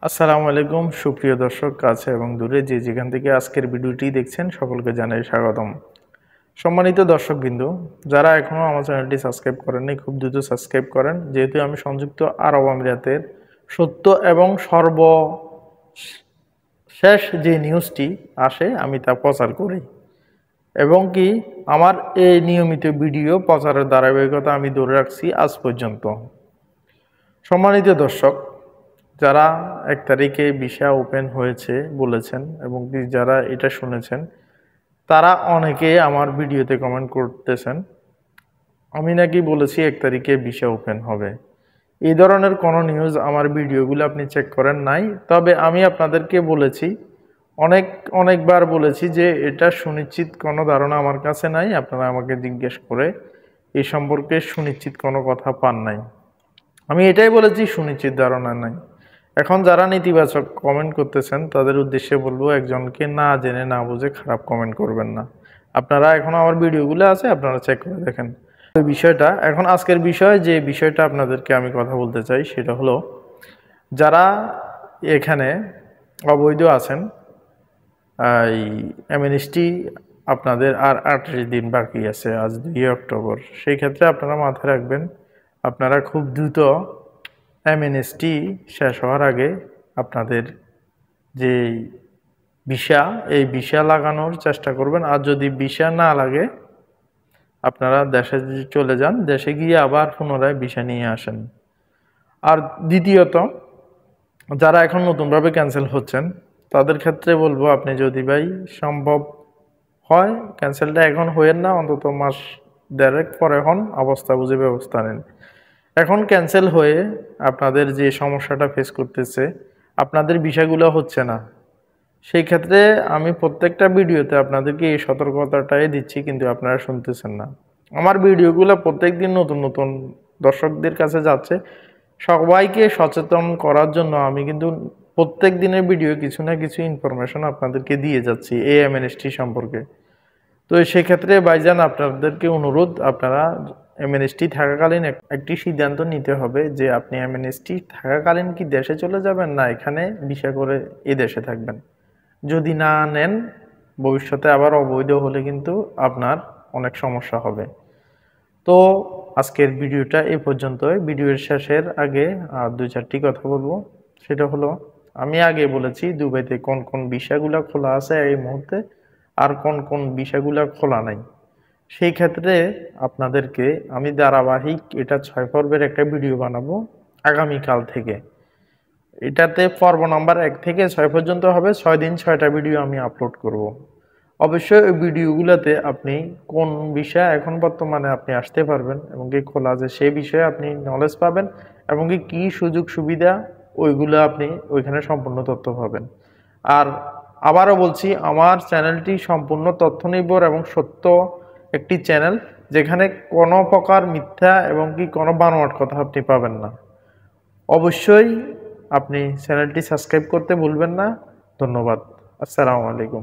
আসসালামু আলাইকুম সুপ্রিয় দর্শক কাছে এবং দূরে যে যেখান থেকে আজকের ভিডিওটি দেখছেন সকলকে জানাই স্বাগতম। সম্মানিত দর্শকবৃন্দু, যারা এখনও আমার চ্যানেলটি সাবস্ক্রাইব করেননি খুব দ্রুত সাবস্ক্রাইব করেন, যেহেতু আমি সংযুক্ত আরব আমিরাতের সত্য এবং সর্বশেষ যে নিউজটি আসে আমি তা প্রচার করি এবং কি আমার এই নিয়মিত ভিডিও প্রচারের ধারাবাহিকতা আমি ধরে রাখছি আজ পর্যন্ত। সম্মানিত দর্শক, যারা 1 তারিখে ভিসা ওপেন হয়েছে বলেছেন এবং যারা এটা শুনেছেন তারা অনেকে আমার ভিডিওতে কমেন্ট করতেছেন আমি নাকি বলেছি 1 তারিখে ভিসা ওপেন হবে। এই ধরনের কোনো নিউজ আমার ভিডিওগুলো আপনি চেক করেন নাই। তবে আমি আপনাদেরকে বলেছি, অনেকবার বলেছি যে এটা সুনিশ্চিত কোনো ধারণা আমার কাছে নাই। আপনারা আমাকে জিজ্ঞেস করে এই সম্পর্কে সুনিশ্চিত কোনো কথা পান নাই। আমি এটাই বলেছি সুনিশ্চিত ধারণা নাই। এখন যারা নেতিবাচক কমেন্ট করতেছেন তাদের উদ্দেশ্যে বলবো, একজনকে না জেনে না বুঝে খারাপ কমেন্ট করবেন না। আপনারা এখন আমার ভিডিওগুলো আছে, আপনারা চেক করে দেখেন বিষয়টা। এখন আজকের বিষয় যে বিষয়টা আপনাদেরকে আমি কথা বলতে চাই সেটা হলো, যারা এখানে অবৈধ আছেন, এই অ্যামনেস্টি আপনাদের আর 38 দিন বাকি আছে, আজ 2 অক্টোবর। সেই ক্ষেত্রে আপনারা মাথায় রাখবেন, আপনারা খুব দ্রুত অ্যামনেস্টি শেষ হওয়ার আগে আপনাদের যে ভিসা, এই ভিসা লাগানোর চেষ্টা করবেন। আর যদি ভিসা না লাগে আপনারা দেশে চলে যান, দেশে গিয়ে আবার পুনরায় ভিসা নিয়ে আসেন। আর দ্বিতীয়ত, যারা এখন নতুনভাবে ক্যান্সেল হচ্ছেন তাদের ক্ষেত্রে বলবো, আপনি যদি ভাই সম্ভব হয় ক্যান্সেলটা এখন হয়েন না, অন্তত মাস 1.5 পরে হন, অবস্থা বুঝে ব্যবস্থা নেন। এখন ক্যান্সেল হয়ে আপনাদের যে সমস্যাটা ফেস করতেছে, আপনাদের বিষয়গুলো হচ্ছে না, সেই ক্ষেত্রে আমি প্রত্যেকটা ভিডিওতে আপনাদেরকে এই সতর্কতাটাই দিচ্ছি, কিন্তু আপনারা শুনতেছেন না। আমার ভিডিওগুলো প্রত্যেক দিন নতুন নতুন দর্শকদের কাছে যাচ্ছে। সবাইকে সচেতন করার জন্য আমি কিন্তু প্রত্যেক দিনের ভিডিও কিছু না কিছু ইনফরমেশন আপনাদেরকে দিয়ে যাচ্ছি এই অ্যামনেস্টি সম্পর্কে। তো সেক্ষেত্রে ভাইজান আপনাদেরকে অনুরোধ, আপনারা অ্যামনেস্টি থাকাকালীন একটি সিদ্ধান্ত নিতে হবে যে আপনি অ্যামনেস্টি থাকাকালীন কি দেশে চলে যাবেন, না এখানে ভিসা করে এই দেশে থাকবেন। যদি না নেন, ভবিষ্যতে আবার অবৈধ হলে কিন্তু আপনার অনেক সমস্যা হবে। তো আজকের ভিডিওটা এই পর্যন্তই। ভিডিওর শেষের আগে আর 2-4টি কথা বলবো। সেটা হলো, আমি আগে বলেছি দুবাইতে কোন কোন ভিসাগুলো খোলা আছে এই মুহূর্তে, আর কোন কোন ভিসাগুলো খোলা নাই। সেই ক্ষেত্রে আপনাদেরকে আমি ধারাবাহিক এটা 6 পর্বের একটা ভিডিও বানাবো আগামীকাল থেকে। এটাতে পর্ব নাম্বার 1 থেকে 6 পর্যন্ত হবে, 6 দিন 6টা ভিডিও আমি আপলোড করব। অবশ্যই ওই ভিডিওগুলোতে আপনি কোন বিষয়ে এখন বর্তমানে আপনি আসতে পারবেন এবং কি খোলা আছে সেই বিষয়ে আপনি নলেজ পাবেন, এবং কি সুযোগ সুবিধা ওইগুলো আপনি ওইখানে সম্পূর্ণ তথ্য পাবেন। আর আবারও বলছি, আমার চ্যানেলটি সম্পূর্ণ তথ্য নির্ভর এবং সত্য একটি চ্যানেল, যেখানে কোনো প্রকার মিথ্যা এবং কি কোনো বানোয়াট কথা আপনি পাবেন না। অবশ্যই আপনি চ্যানেলটি সাবস্ক্রাইব করতে ভুলবেন না। ধন্যবাদ। আসসালামু আলাইকুম।